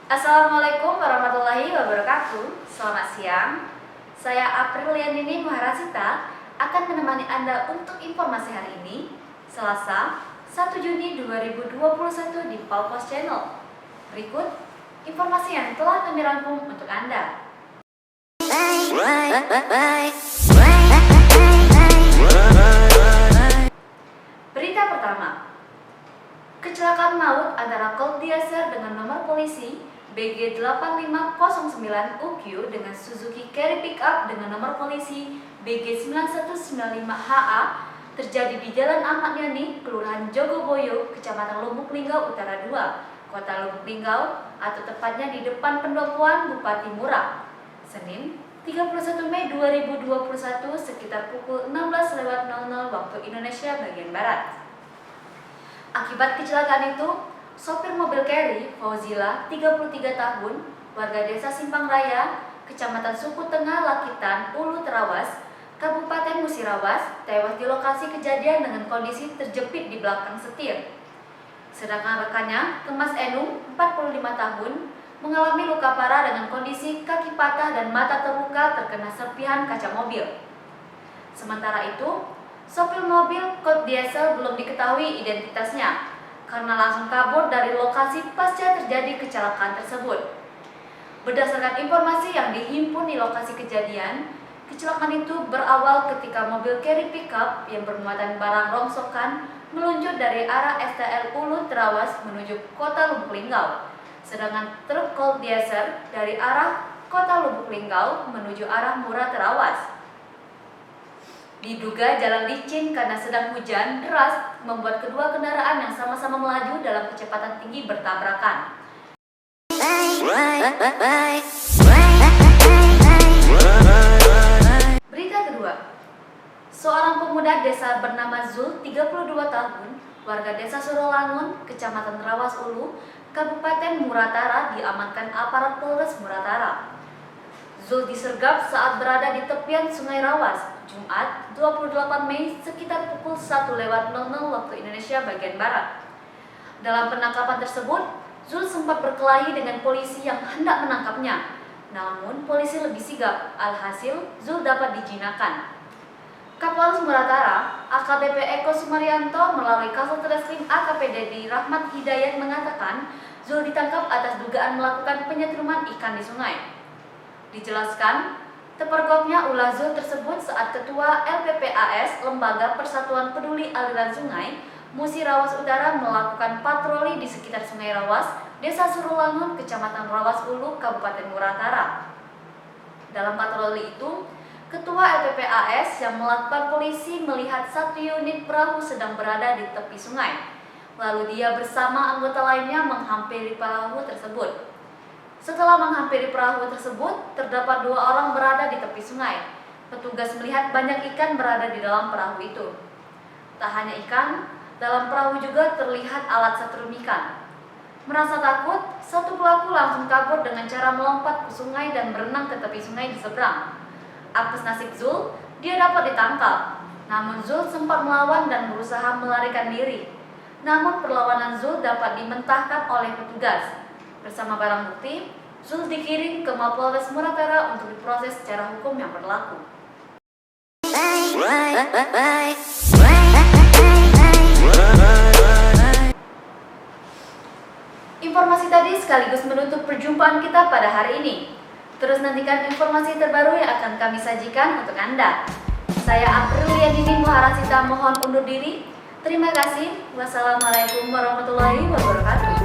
Assalamualaikum warahmatullahi wabarakatuh. Selamat siang. Saya Apriliandini Maharasita akan menemani Anda untuk informasi hari ini, Selasa, 1 Juni 2021 di Palpos Channel. Berikut informasi yang telah kami rangkum untuk Anda. Berita pertama. Kecelakaan maut antara Colt Diesel dengan nomor polisi BG 8509 UQ dengan Suzuki Carry Pickup dengan nomor polisi BG 9195HA terjadi di Jalan Ahmad Yani, Kelurahan Jogoboyo, Kecamatan Lubuk Linggau Utara 2, Kota Lubuk Linggau, atau tepatnya di depan pendopoan Bupati Murah, Senin 31 Mei 2021 sekitar pukul 16.00 waktu Indonesia bagian Barat. Akibat kecelakaan itu, sopir mobil carry, Fauzila, 33 tahun, warga desa Simpang Raya, Kecamatan Suku Tengah Lakitan, Ulu Terawas, Kabupaten Musirawas, tewas di lokasi kejadian dengan kondisi terjepit di belakang setir. Sedangkan rekannya, Kemas Enung, 45 tahun, mengalami luka parah dengan kondisi kaki patah dan mata terluka terkena serpihan kaca mobil. Sementara itu, sopir mobil Colt Diesel belum diketahui identitasnya karena langsung kabur dari lokasi pasca terjadi kecelakaan tersebut. Berdasarkan informasi yang dihimpun di lokasi kejadian, kecelakaan itu berawal ketika mobil carry pickup yang bermuatan barang rongsokan meluncur dari arah STL Ulu Terawas menuju Kota Lubuk Linggau, sedangkan truk Colt Diesel dari arah Kota Lubuk Linggau menuju arah Murah Terawas. Diduga jalan licin karena sedang hujan deras membuat kedua kendaraan yang sama-sama melaju dalam kecepatan tinggi bertabrakan. Berita kedua. Seorang pemuda desa bernama Zul, 32 tahun, warga desa Surolangun, Kecamatan Rawas Ulu, Kabupaten Muratara diamankan aparat Polres Muratara. Zul disergap saat berada di tepian Sungai Rawas, Jumat 28 Mei sekitar pukul 1.00 waktu Indonesia bagian Barat. Dalam penangkapan tersebut, Zul sempat berkelahi dengan polisi yang hendak menangkapnya. Namun polisi lebih sigap, alhasil Zul dapat dijinakan. Kapolres Muratara, AKBP Eko Sumaryanto melalui Kasat Reskrim AKP Dedi Rahmat Hidayat mengatakan Zul ditangkap atas dugaan melakukan penyetruman ikan di sungai. Dijelaskan, terpergoknya ulah Zul tersebut saat Ketua LPPAS Lembaga Persatuan Peduli Aliran Sungai Musi Rawas Utara melakukan patroli di sekitar Sungai Rawas, Desa Surolangun, Kecamatan Rawas Ulu, Kabupaten Muratara. Dalam patroli itu, Ketua LPPAS yang melakukan polisi melihat satu unit perahu sedang berada di tepi sungai. Lalu dia bersama anggota lainnya menghampiri perahu tersebut. Setelah menghampiri perahu tersebut, terdapat 2 orang berada di tepi sungai. Petugas melihat banyak ikan berada di dalam perahu itu. Tak hanya ikan, dalam perahu juga terlihat alat setrum ikan. Merasa takut, satu pelaku langsung kabur dengan cara melompat ke sungai dan berenang ke tepi sungai di seberang. Atas nasib Zul, dia dapat ditangkap. Namun Zul sempat melawan dan berusaha melarikan diri. Namun perlawanan Zul dapat dimentahkan oleh petugas. Bersama barang bukti, Zul dikirim ke Mapolres Muratara untuk diproses secara hukum yang berlaku. Informasi tadi sekaligus menutup perjumpaan kita pada hari ini. Terus nantikan informasi terbaru yang akan kami sajikan untuk Anda. Saya Apriliandini Maharasita mohon undur diri. Terima kasih. Wassalamualaikum warahmatullahi wabarakatuh.